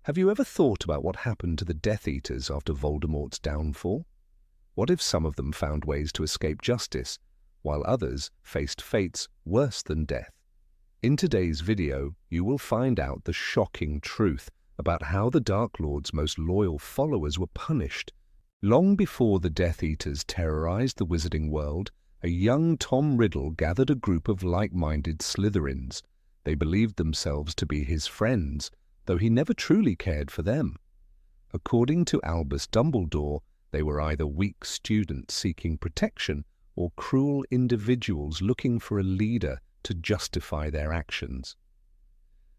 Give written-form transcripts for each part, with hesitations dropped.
Have you ever thought about what happened to the Death Eaters after Voldemort's downfall? What if some of them found ways to escape justice, while others faced fates worse than death? In today's video, you will find out the shocking truth about how the Dark Lord's most loyal followers were punished. Long before the Death Eaters terrorized the wizarding world, a young Tom Riddle gathered a group of like-minded Slytherins. They believed themselves to be his friends, though he never truly cared for them. According to Albus Dumbledore, they were either weak students seeking protection or cruel individuals looking for a leader to justify their actions.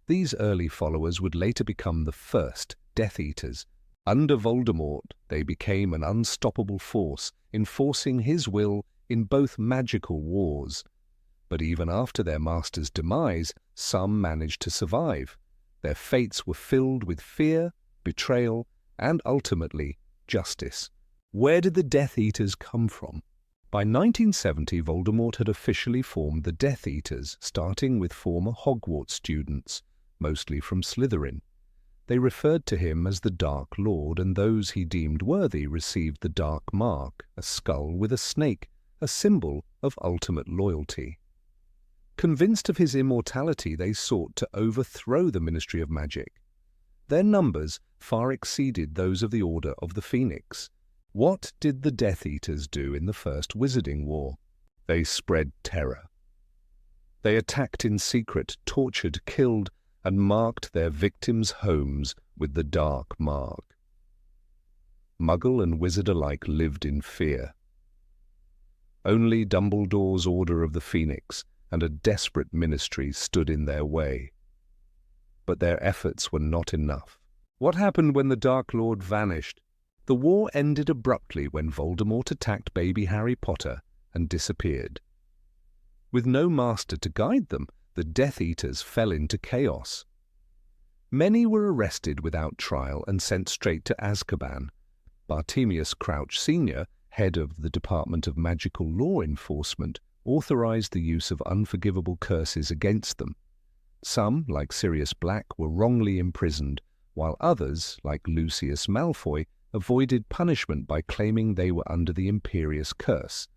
These early followers would later become the first Death Eaters. Under Voldemort, they became an unstoppable force, enforcing his will in both magical wars. But even after their master's demise, some managed to survive. Their fates were filled with fear, betrayal, and ultimately, justice. Where did the Death Eaters come from? By 1970, Voldemort had officially formed the Death Eaters, starting with former Hogwarts students, mostly from Slytherin. They referred to him as the Dark Lord, and those he deemed worthy received the Dark Mark, a skull with a snake, a symbol of ultimate loyalty. Convinced of his immortality, they sought to overthrow the Ministry of Magic. Their numbers far exceeded those of the Order of the Phoenix. What did the Death Eaters do in the First Wizarding War? They spread terror. They attacked in secret, tortured, killed, and marked their victims' homes with the Dark Mark. Muggle and wizard alike lived in fear. Only Dumbledore's Order of the Phoenix and a desperate ministry stood in their way. But their efforts were not enough. What happened when the Dark Lord vanished? The war ended abruptly when Voldemort attacked baby Harry Potter and disappeared. With no master to guide them, the Death Eaters fell into chaos. Many were arrested without trial and sent straight to Azkaban. Bartemius Crouch Sr., head of the Department of Magical Law Enforcement, authorized the use of unforgivable curses against them. Some, like Sirius Black, were wrongly imprisoned, while others, like Lucius Malfoy, avoided punishment by claiming they were under the Imperious Curse.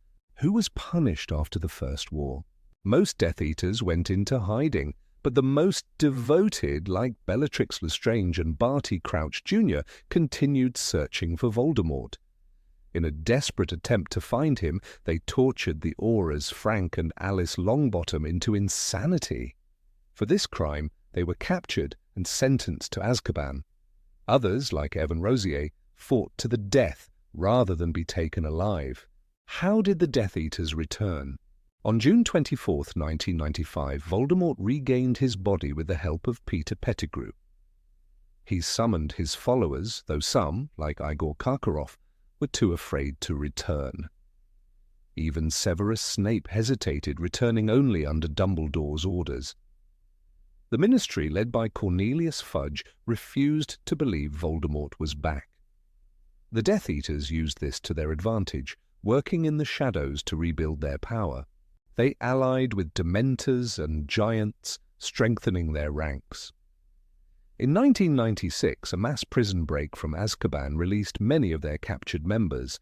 Who was punished after the First War? Most Death Eaters went into hiding, but the most devoted, like Bellatrix Lestrange and Barty Crouch Jr., continued searching for Voldemort. In a desperate attempt to find him, they tortured the Aurors Frank and Alice Longbottom into insanity. For this crime, they were captured and sentenced to Azkaban. Others, like Evan Rosier, fought to the death rather than be taken alive. How did the Death Eaters return? On June 24, 1995, Voldemort regained his body with the help of Peter Pettigrew. He summoned his followers, though some, like Igor Karkaroff, were too afraid to return. Even Severus Snape hesitated, returning only under Dumbledore's orders. The Ministry, led by Cornelius Fudge, refused to believe Voldemort was back. The Death Eaters used this to their advantage, working in the shadows to rebuild their power. They allied with Dementors and Giants, strengthening their ranks. In 1996, a mass prison break from Azkaban released many of their captured members.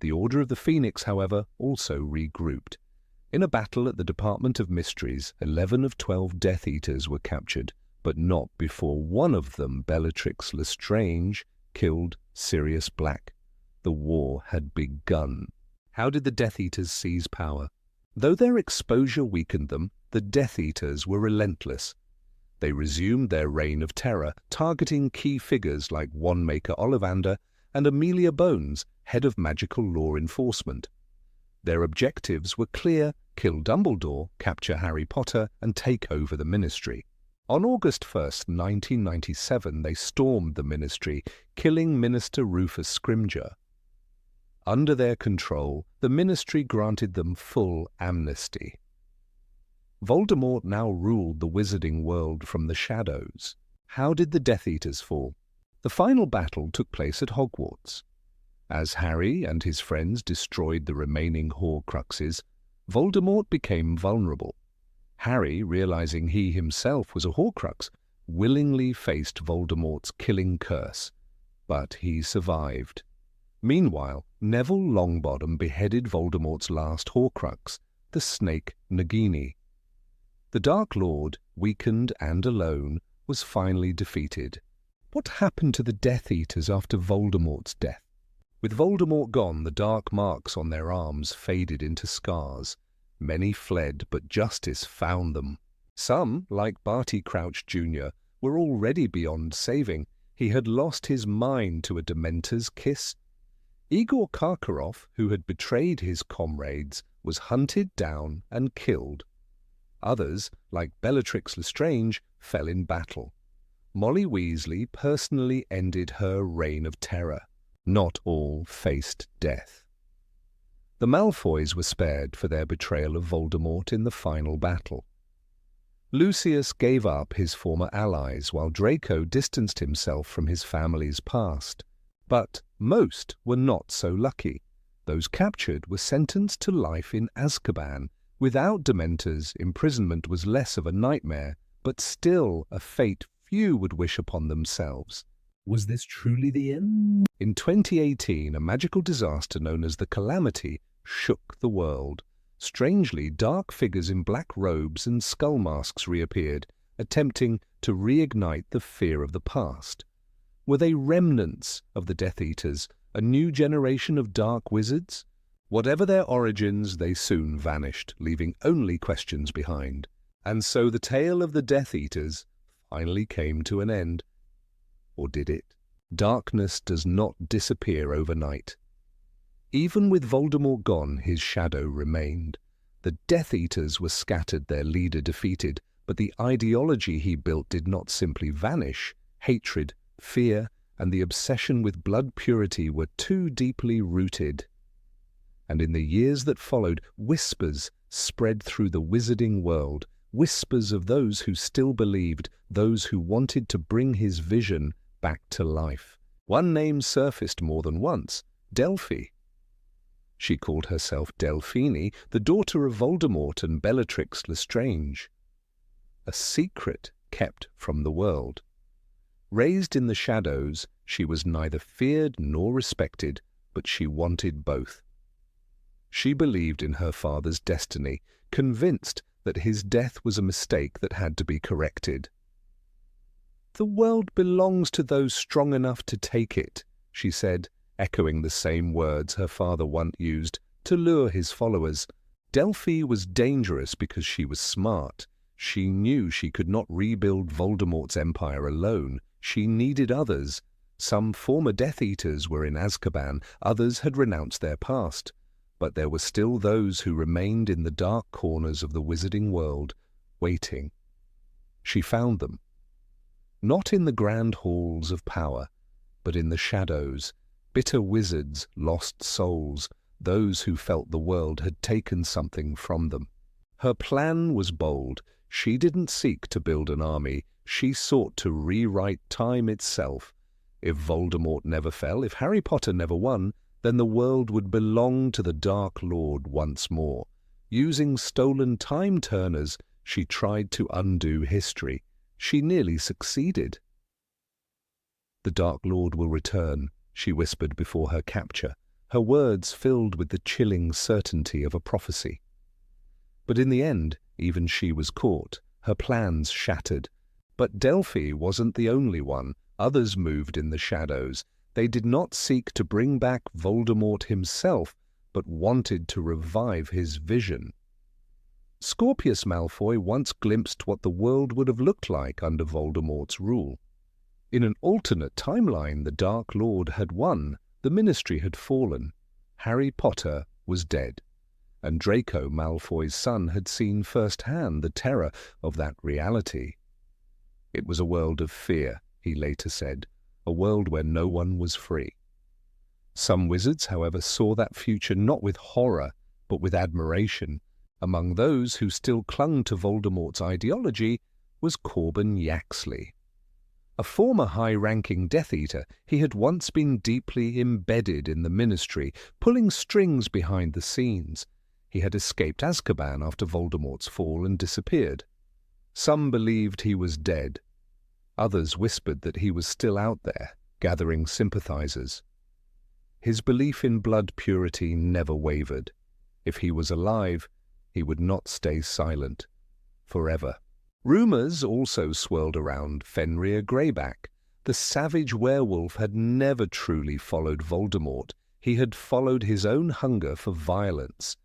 The Order of the Phoenix, however, also regrouped. In a battle at the Department of Mysteries, 11 of 12 Death Eaters were captured, but not before one of them, Bellatrix Lestrange, killed Sirius Black. The war had begun. How did the Death Eaters seize power? Though their exposure weakened them, the Death Eaters were relentless. They resumed their reign of terror, targeting key figures like Wandmaker Ollivander and Amelia Bones, head of magical law enforcement. Their objectives were clear: kill Dumbledore, capture Harry Potter, and take over the Ministry. On August 1, 1997, they stormed the Ministry, killing Minister Rufus Scrimgeour. Under their control, the Ministry granted them full amnesty. Voldemort now ruled the wizarding world from the shadows. How did the Death Eaters fall? The final battle took place at Hogwarts. As Harry and his friends destroyed the remaining Horcruxes, Voldemort became vulnerable. Harry, realizing he himself was a Horcrux, willingly faced Voldemort's killing curse, but he survived. Meanwhile, Neville Longbottom beheaded Voldemort's last Horcrux, the snake Nagini. The Dark Lord, weakened and alone, was finally defeated. What happened to the Death Eaters after Voldemort's death? With Voldemort gone, the dark marks on their arms faded into scars. Many fled, but justice found them. Some, like Barty Crouch Jr., were already beyond saving. He had lost his mind to a Dementor's kiss. Igor Karkaroff, who had betrayed his comrades, was hunted down and killed. Others, like Bellatrix Lestrange, fell in battle. Molly Weasley personally ended her reign of terror. Not all faced death. The Malfoys were spared for their betrayal of Voldemort in the final battle. Lucius gave up his former allies while Draco distanced himself from his family's past. But most were not so lucky. Those captured were sentenced to life in Azkaban. Without Dementors, imprisonment was less of a nightmare, but still a fate few would wish upon themselves. Was this truly the end? In 2018, a magical disaster known as the Calamity shook the world. Strangely, dark figures in black robes and skull masks reappeared, attempting to reignite the fear of the past. Were they remnants of the Death Eaters, a new generation of dark wizards? Whatever their origins, they soon vanished, leaving only questions behind. And so the tale of the Death Eaters finally came to an end. Or did it? Darkness does not disappear overnight. Even with Voldemort gone, his shadow remained. The Death Eaters were scattered, their leader defeated, but the ideology he built did not simply vanish. Hatred, fear, and the obsession with blood purity were too deeply rooted. And in the years that followed, whispers spread through the wizarding world, whispers of those who still believed, those who wanted to bring his vision back to life. One name surfaced more than once: Delphi. She called herself Delphine, the daughter of Voldemort and Bellatrix Lestrange. A secret kept from the world. Raised in the shadows, she was neither feared nor respected, but she wanted both. She believed in her father's destiny, convinced that his death was a mistake that had to be corrected. "The world belongs to those strong enough to take it," she said, echoing the same words her father once used to lure his followers. Delphi was dangerous because she was smart. She knew she could not rebuild Voldemort's empire alone. She needed others. Some former Death Eaters were in Azkaban, others had renounced their past. But there were still those who remained in the dark corners of the wizarding world, waiting. She found them. Not in the grand halls of power, but in the shadows, bitter wizards, lost souls, those who felt the world had taken something from them. Her plan was bold. She didn't seek to build an army. She sought to rewrite time itself. If Voldemort never fell, if Harry Potter never won, then the world would belong to the Dark Lord once more. Using stolen time-turners, she tried to undo history. She nearly succeeded. "The Dark Lord will return," she whispered before her capture, her words filled with the chilling certainty of a prophecy. But in the end, even she was caught, her plans shattered. But Delphi wasn't the only one. Others moved in the shadows. They did not seek to bring back Voldemort himself, but wanted to revive his vision. Scorpius Malfoy once glimpsed what the world would have looked like under Voldemort's rule. In an alternate timeline, the Dark Lord had won, the Ministry had fallen, Harry Potter was dead, and Draco Malfoy's son had seen firsthand the terror of that reality. It was a world of fear, he later said, a world where no one was free. Some wizards, however, saw that future not with horror, but with admiration. Among those who still clung to Voldemort's ideology was Corbin Yaxley. A former high-ranking Death Eater, he had once been deeply embedded in the Ministry, pulling strings behind the scenes. He had escaped Azkaban after Voldemort's fall and disappeared. Some believed he was dead. Others whispered that he was still out there, gathering sympathizers. His belief in blood purity never wavered. If he was alive, he would not stay silent forever. Rumors also swirled around Fenrir Greyback. The savage werewolf had never truly followed Voldemort. He had followed his own hunger for violence.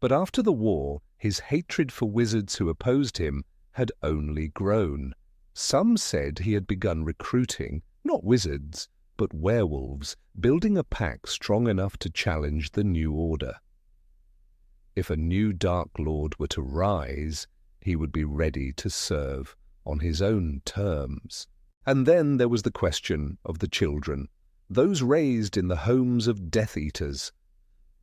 But after the war, his hatred for wizards who opposed him had only grown. Some said he had begun recruiting, not wizards, but werewolves, building a pack strong enough to challenge the new order. If a new Dark Lord were to rise, he would be ready to serve on his own terms. And then there was the question of the children, those raised in the homes of Death Eaters,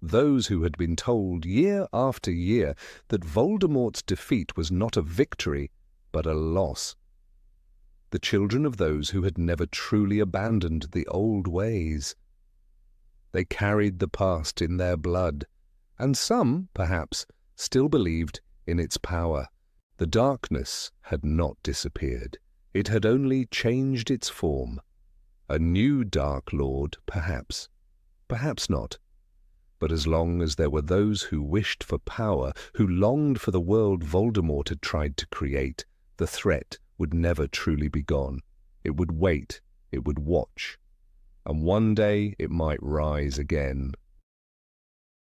those who had been told year after year that Voldemort's defeat was not a victory, but a loss. The children of those who had never truly abandoned the old ways. They carried the past in their blood, and some, perhaps, still believed in its power. The darkness had not disappeared. It had only changed its form. A new Dark Lord, perhaps. Perhaps not. But as long as there were those who wished for power, who longed for the world Voldemort had tried to create, the threat would never truly be gone. It would wait, it would watch, and one day it might rise again.